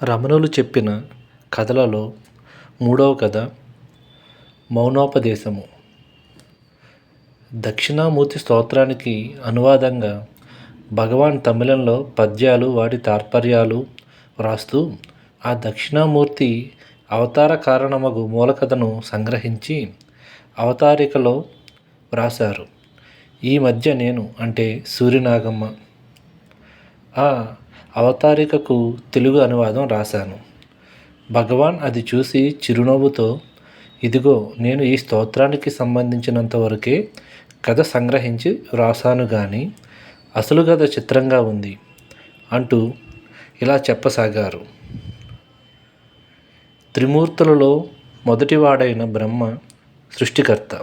రమణులు చెప్పిన కథలలో మూడవ కథ మౌనోపదేశము. దక్షిణామూర్తి స్తోత్రానికి అనువాదంగా భగవాన్ తమిళంలో పద్యాలు వాటి తాత్పర్యాలు వ్రాస్తూ ఆ దక్షిణామూర్తి అవతార కారణమగు మూలకథను సంగ్రహించి అవతారికలో వ్రాశారు. ఈ మధ్య నేను అంటే సూర్యనాగమ్మ ఆ అవతారికకు తెలుగు అనువాదం రాశాను. భగవాన్ అది చూసి చిరునవ్వుతో, ఇదిగో నేను ఈ స్తోత్రానికి సంబంధించినంత వరకే కథ సంగ్రహించి వ్రాసాను గాని అసలు కథ చిత్రంగా ఉంది అంటూ ఇలా చెప్పసాగారు. త్రిమూర్తులలో మొదటివాడైన బ్రహ్మ సృష్టికర్త.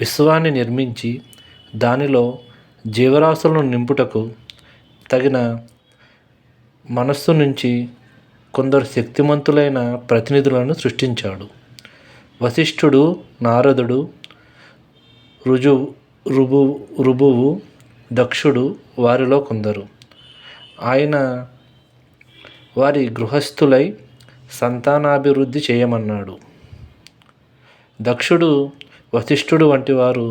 విశ్వాన్ని నిర్మించి దానిలో జీవరాశులను నింపుటకు తగిన మనస్సు నుంచి కొందరు శక్తిమంతులైన ప్రతినిధులను సృష్టించాడు. వశిష్ఠుడు, నారదుడు, ఋభువు, దక్షుడు వారిలో కొందరు. ఆయన వారి గృహస్థులై సంతానాభివృద్ధి చేయమన్నాడు. దక్షుడు వశిష్ఠుడు వంటి వారు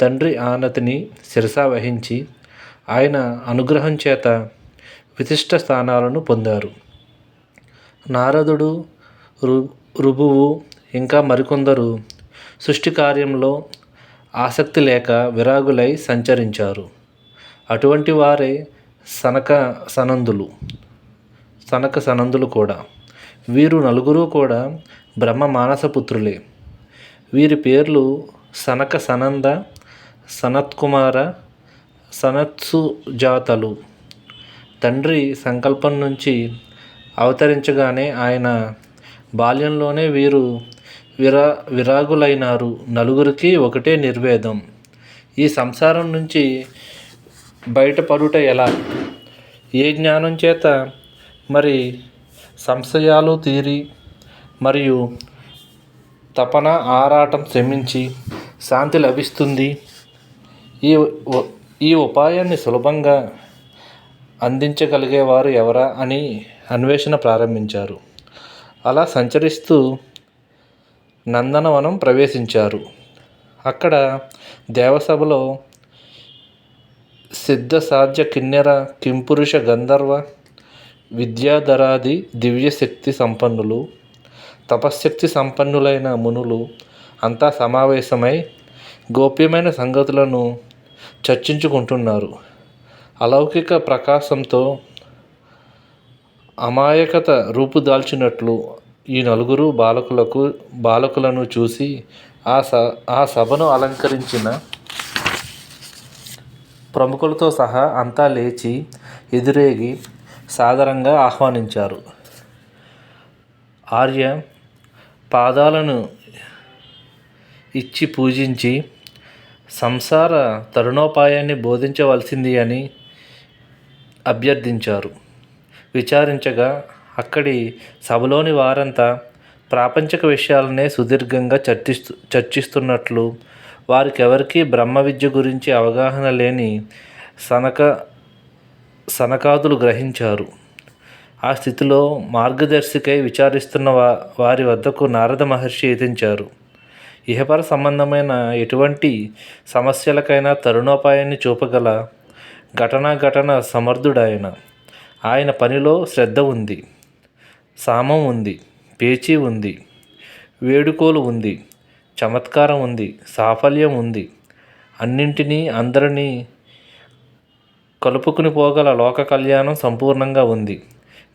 తండ్రి ఆనతిని శిరసా వహించి ఆయన అనుగ్రహం చేత విశిష్ట స్థానాలను పొందారు. నారదుడు, ఋభువు ఇంకా మరికొందరు సృష్టి కార్యంలో ఆసక్తి లేక విరాగులై సంచరించారు. అటువంటి వారే సనక సనందులు కూడా. వీరు నలుగురు కూడా బ్రహ్మ మానసపుత్రులే. వీరి పేర్లు సనక సనంద, సనత్కుమార, సనత్సుజాతలు. తండ్రి సంకల్పం నుంచి అవతరించగానే ఆయన బాల్యంలోనే వీరు విరాగులైనారు. నలుగురికి ఒకటే నిర్వేదం. ఈ సంసారం నుంచి బయటపడుట ఎలా? ఏ జ్ఞానం చేత మరి సంశయాలు తీరి మరియు తపన ఆరాటం శమించి శాంతి లభిస్తుంది? ఈ ఉపాయాన్ని సులభంగా అందించగలిగేవారు ఎవరా అని అన్వేషణ ప్రారంభించారు. అలా సంచరిస్తూ నందనవనం ప్రవేశించారు. అక్కడ దేవసభలో సిద్ధ సాధ్య కిన్నెర కింపురుష గంధర్వ విద్యాధరాది దివ్యశక్తి సంపన్నులు, తపశ్శక్తి సంపన్నులైన మునులు అంతా సమావేశమై గోప్యమైన సంగతులను చర్చించుకుంటున్నారు. అలౌకిక ప్రకాశంతో అమాయకత రూపుదాల్చినట్లు ఈ నలుగురు బాలకులను చూసి ఆ సభను అలంకరించిన ప్రముఖులతో సహా అంతా లేచి ఎదురేగి సాదరంగా ఆహ్వానించారు. ఆర్య పాదాలను ఇచ్చి పూజించి సంసార తరుణోపాయాన్ని బోధించవలసింది అని అభ్యర్థించారు. విచారించగా అక్కడి సభలోని వారంతా ప్రాపంచిక విషయాలనే సుదీర్ఘంగా చర్చిస్తున్నట్లు వారికెవరికీ బ్రహ్మ విద్య గురించి అవగాహన లేని సనకాదులు గ్రహించారు. ఆ స్థితిలో మార్గదర్శికై విచారిస్తున్న వారి వద్దకు నారద మహర్షి యతించారు. ఇహపర సంబంధమైన ఎటువంటి సమస్యలకైనా తరుణోపాయాన్ని చూపగల ఘటన సమర్థుడాయన. ఆయన పనిలో శ్రద్ధ ఉంది, సామం ఉంది, పేచీ ఉంది, వేడుకోలు ఉంది, చమత్కారం ఉంది, సాఫల్యం ఉంది. అన్నింటినీ అందరినీ కలుపుకుని పోగల లోక కళ్యాణం సంపూర్ణంగా ఉంది.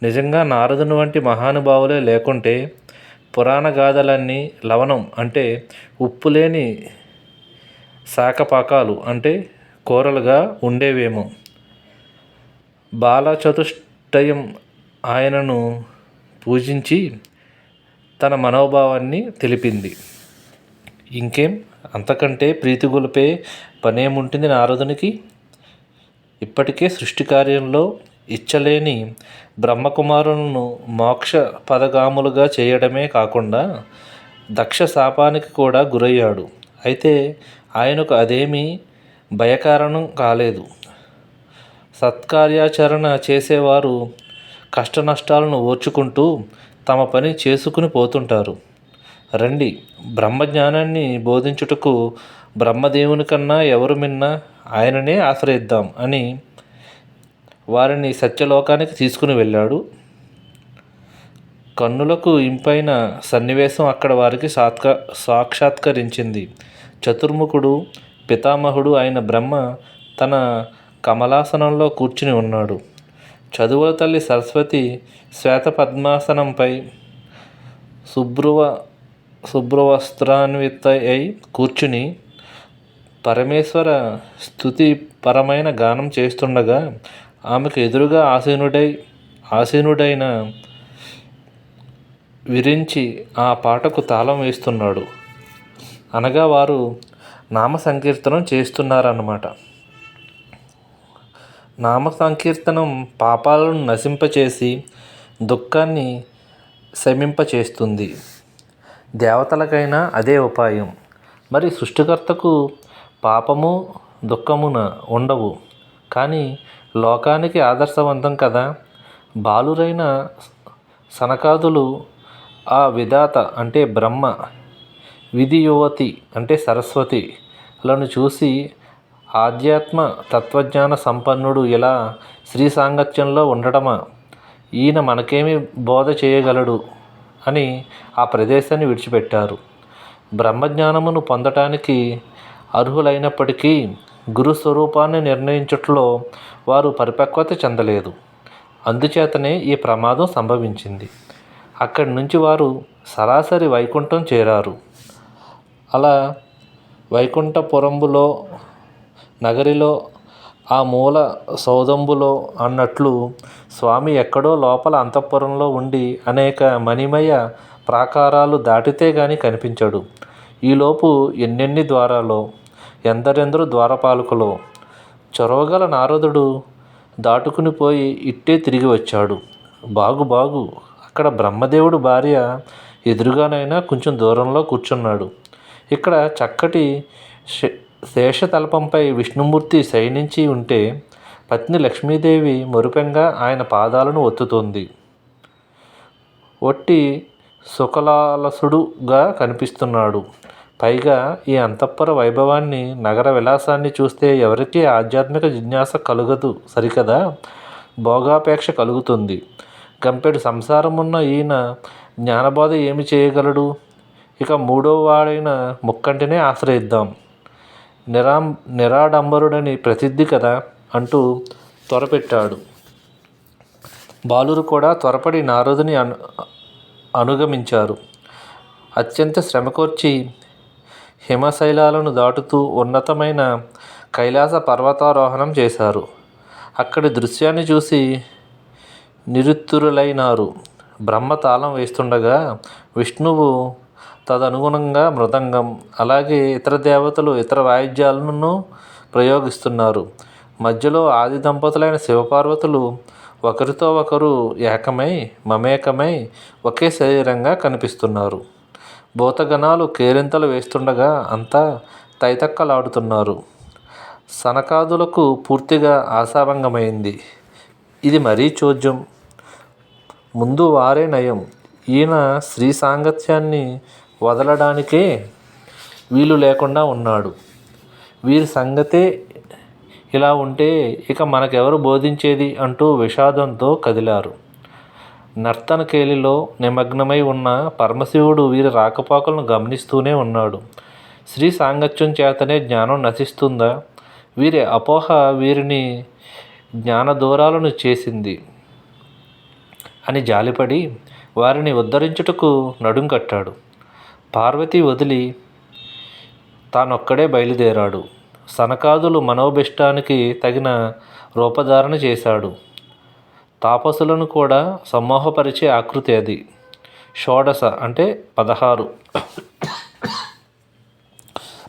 నిజంగా నారదుని వంటి మహానుభావులే లేకుంటే పురాణ గాథలన్నీ లవణం అంటే ఉప్పు లేని శాకపాకాలు అంటే కూరలుగా ఉండేవేమో. బాలచతుష్టయం ఆయనను పూజించి తన మనోభావాన్ని తెలిపింది. ఇంకేం అంతకంటే ప్రీతిగొలిపే పనేముంటుంది నారదునికి? ఇప్పటికే సృష్టి కార్యంలో ఇచ్చలేని బ్రహ్మకుమారులను మోక్ష పదగాములుగా చేయడమే కాకుండా దక్ష శాపానికి కూడా గురయ్యాడు. అయితే ఆయనకు అదేమీ భయకారణం కాలేదు. సత్కార్యాచరణ చేసేవారు కష్టనష్టాలను ఓర్చుకుంటూ తమ పని చేసుకుని పోతుంటారు. రండి, బ్రహ్మజ్ఞానాన్ని బోధించుటకు బ్రహ్మదేవుని కన్నా ఎవరు మిన్నా, ఆయననే ఆశ్రయిద్దాం అని వారిని సత్యలోకానికి తీసుకుని వెళ్ళాడు. కన్నులకు ఇంపైన సన్నివేశం అక్కడ వారికి సాక్షాత్కరించింది. చతుర్ముఖుడు, పితామహుడు అయిన బ్రహ్మ తన కమలాసనంలో కూర్చుని ఉన్నాడు. చదువుల తల్లి సరస్వతి శ్వేతపద్మాసనంపై శుభ్రవస్త్రాన్విత అయి కూర్చుని పరమేశ్వర స్తుతిపరమైన గానం చేస్తుండగా ఆమెకు ఎదురుగా ఆసీనుడైన విరించి ఆ పాటకు తాళం వేస్తున్నాడు. అనగా వారు నామ సంకీర్తనం చేస్తున్నారన్నమాట. నామ సంకీర్తనం పాపాలను నశింపచేసి దుఃఖాన్ని శమింపచేస్తుంది. దేవతలకైనా అదే ఉపాయం. మరి సృష్టికర్తకు పాపము దుఃఖమున ఉండవు, కానీ లోకానికి ఆదర్శవంతం కదా. బాలురైన సనకాదులు ఆ విధాత అంటే బ్రహ్మ, విధియువతి అంటే సరస్వతి లను చూసి ఆధ్యాత్మ తత్వజ్ఞాన సంపన్నుడు ఇలా శ్రీ సాంగత్యంలో ఉండటమా, ఈయన మనకేమి బోధ చేయగలడు అని ఆ ప్రదేశాన్ని విడిచిపెట్టారు. బ్రహ్మజ్ఞానమును పొందటానికి అర్హులైనప్పటికీ గురు స్వరూపాన్ని నిర్ణయించుటలో వారు పరిపక్వత చెందలేదు. అందుచేతనే ఈ ప్రమాదం సంభవించింది. అక్కడి నుంచి వారు సరాసరి వైకుంఠం చేరారు. అలా వైకుంఠపురంబులో నగరిలో ఆ మూల సౌధంబులో అన్నట్లు స్వామి ఎక్కడో లోపల అంతఃపురంలో ఉండి అనేక మణిమయ ప్రాకారాలు దాటితే గాని కనిపించడు. ఈలోపు ఎన్నెన్ని ద్వారాలో, ఎందరెందరో ద్వారపాలకులో. చొరవగల నారదుడు దాటుకుని పోయి ఇట్టే తిరిగి వచ్చాడు. బాగు అక్కడ బ్రహ్మదేవుడు భార్య ఎదురుగానైనా కొంచెం దూరంలో కూర్చున్నాడు. ఇక్కడ చక్కటి శేషతల్పంపై విష్ణుమూర్తి శయనించి ఉంటే పత్ని లక్ష్మీదేవి మురిపెంగా ఆయన పాదాలను ఒత్తుతోంది. ఒట్టి సుఖలాలసుడుగా కనిపిస్తున్నాడు. పైగా ఈ అంతఃపుర వైభవాన్ని, నగర విలాసాన్ని చూస్తే ఎవరికీ ఆధ్యాత్మిక జిజ్ఞాస కలుగదు సరికదా, భోగాపేక్ష కలుగుతుంది. గంపెడు సంసారమున్న ఈయన జ్ఞానబోధ ఏమి చేయగలడు? ఇక మూడో వాడైన ముక్కంటినే ఆశ్రయిద్దాం, నిరాడంబరుడని ప్రసిద్ధి కదా అంటూ త్వరపెట్టాడు. బాలురు కూడా త్వరపడి నారదుని అనుగమించారు. అత్యంత శ్రమకోర్చి హిమశైలాలను దాటుతూ ఉన్నతమైన కైలాస పర్వతారోహణం చేశారు. అక్కడి దృశ్యాన్ని చూసి నిరుత్తురులైనారు. బ్రహ్మ తాళం వేస్తుండగా విష్ణువు తదనుగుణంగా మృదంగం, అలాగే ఇతర దేవతలు ఇతర వాయిద్యాలను ప్రయోగిస్తున్నారు. మధ్యలో ఆది దంపతులైన శివపార్వతులు ఒకరితో ఒకరు మమేకమై ఒకే శరీరంగా కనిపిస్తున్నారు. భూతగణాలు కేరింతలు వేస్తుండగా అంతా తైతక్కలాడుతున్నారు. సనకాదులకు పూర్తిగా ఆశాభంగమైంది. ఇది మరీ చోద్యం. ముందు వారే నయం. ఈయన శ్రీ సాంగత్యాన్ని వదలడానికే వీలు లేకుండా ఉన్నాడు. వీరి సంగతే ఇలా ఉంటే ఇక మనకెవరు బోధించేది అంటూ విషాదంతో కదిలారు. నర్తనకేలిలో నిమగ్నమై ఉన్న పరమశివుడు వీరి రాకపోకలను గమనిస్తూనే ఉన్నాడు. శ్రీ సాంగత్యం చేతనే జ్ఞానం నశిస్తుందా? వీరి అపోహ వీరిని జ్ఞానదూరాలను చేసింది అని జాలిపడి వారిని ఉద్ధరించుటకు నడుం కట్టాడు. పార్వతి వదిలి తానొక్కడే బయలుదేరాడు. సనకాదులు మనోభిష్టానికి తగిన రూపధారణ చేశాడు. తాపసులను కూడా సమ్మోహపరిచే ఆకృతి అది. షోడశ అంటే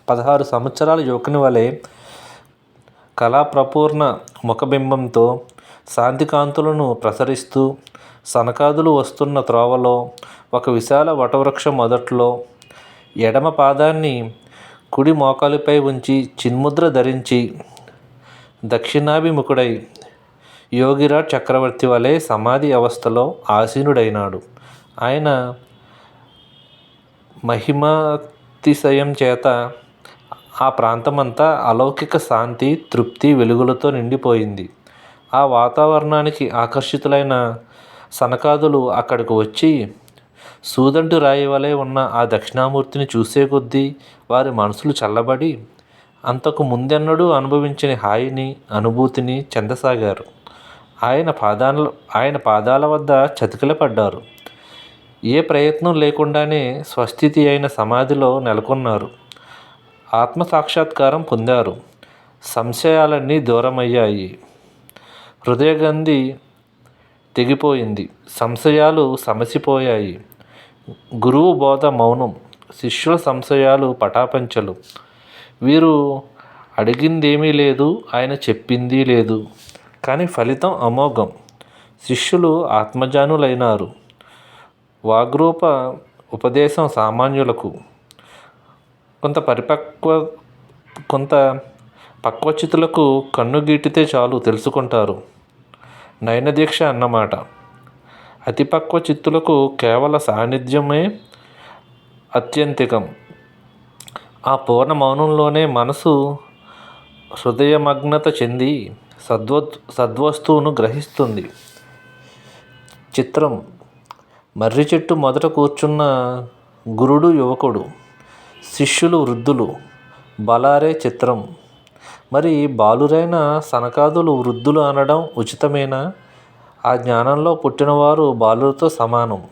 16 సంవత్సరాల యువకుని వలె కళాప్రపూర్ణ ముఖబింబంతో శాంతికాంతులను ప్రసరిస్తూ సనకాదులు వస్తున్న త్రోవలో ఒక విశాల వటవృక్షం మొదట్లో ఎడమ పాదాన్ని కుడి మోకాలిపై ఉంచి చిన్ముద్ర ధరించి దక్షిణాభిముఖుడై యోగిరాజ్ చక్రవర్తి వలె సమాధి అవస్థలో ఆసీనుడైనాడు. ఆయన మహిమాతిశయం చేత ఆ ప్రాంతమంతా అలౌకిక శాంతి, తృప్తి, వెలుగులతో నిండిపోయింది. ఆ వాతావరణానికి ఆకర్షితులైన సనకాదులు అక్కడికి వచ్చి సూదంటు రాయి వలె ఉన్న ఆ దక్షిణామూర్తిని చూసే కొద్దీ వారి మనసులు చల్లబడి అంతకు ముందెన్నడూ అనుభవించని హాయిని, అనుభూతిని చెందసాగారు. ఆయన పాదాల వద్ద చతికిలపడ్డారు. ఏ ప్రయత్నం లేకుండానే స్వస్థితి అయిన సమాధిలో నెలకొన్నారు. ఆత్మసాక్షాత్కారం పొందారు. సంశయాలన్నీ దూరమయ్యాయి. హృదయగంధి తెగిపోయింది. సంశయాలు సమసిపోయాయి. గురువు బోధ మౌనం, శిష్యుల సంశయాలు పటాపంచలు. వీరు అడిగిందేమీ లేదు, ఆయన చెప్పింది లేదు. కానీ ఫలితం అమోఘం. శిష్యులు ఆత్మజానులైనారు. వాగ్రూప ఉపదేశం సామాన్యులకు, కొంత పక్వచితులకు కన్నుగీటితే చాలు తెలుసుకుంటారు. నయనదీక్ష అన్నమాట. అతి పక్వ చిత్తులకు కేవల సాన్నిధ్యమే అత్యంతికం. ఆ పూర్ణ మౌనంలోనే మనసు హృదయమగ్నత చెంది సద్వస్తువును గ్రహిస్తుంది. చిత్రం. మర్రి చెట్టు మొదట కూర్చున్న గురుడు యువకుడు, శిష్యులు వృద్ధులు. బలారే చిత్రం. మరి బాలురైన సనకాదులు వృద్ధులు అనడం ఉచితమేనా? ఆ జ్ఞానంలో పుట్టినవారు బాలులతో సమానం.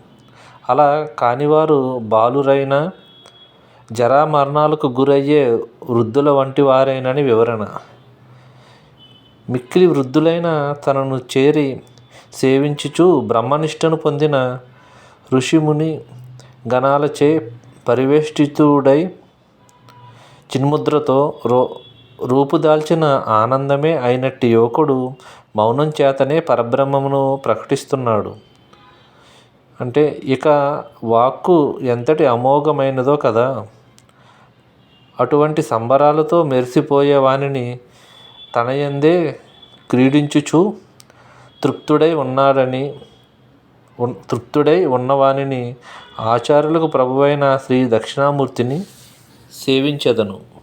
అలా కానివారు బాలురైన జరామరణాలకు గురయ్యే వృద్ధుల వంటి వారేనని వివరణ. మిక్కిలి వృద్ధులైన తనను చేరి సేవించుచు బ్రహ్మనిష్టను పొందిన ఋషిముని గణాలచే పరివేష్టితుడై చిన్ముద్రతో రూపుదాల్చిన ఆనందమే అయినట్టి యువకుడు మౌనం చేతనే పరబ్రహ్మమును ప్రకటిస్తున్నాడు. అంటే ఇక వాక్కు ఎంతటి అమోఘమైనదో కదా. అటువంటి సంబరాలతో మెరిసిపోయే వానిని తనయందే క్రీడించుచు తృప్తుడై ఉన్నవానిని ఆచార్యులకు ప్రభువైన శ్రీ దక్షిణామూర్తిని సేవించెదను.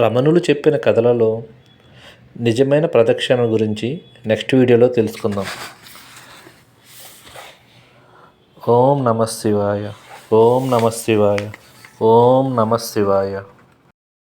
రమణులు చెప్పిన కథలలో నిజమైన ప్రదక్షిణ గురించి నెక్స్ట్ వీడియోలో తెలుసుకుందాం. ఓం నమః శివాయ. ఓం నమః శివాయ. ఓం నమః శివాయ.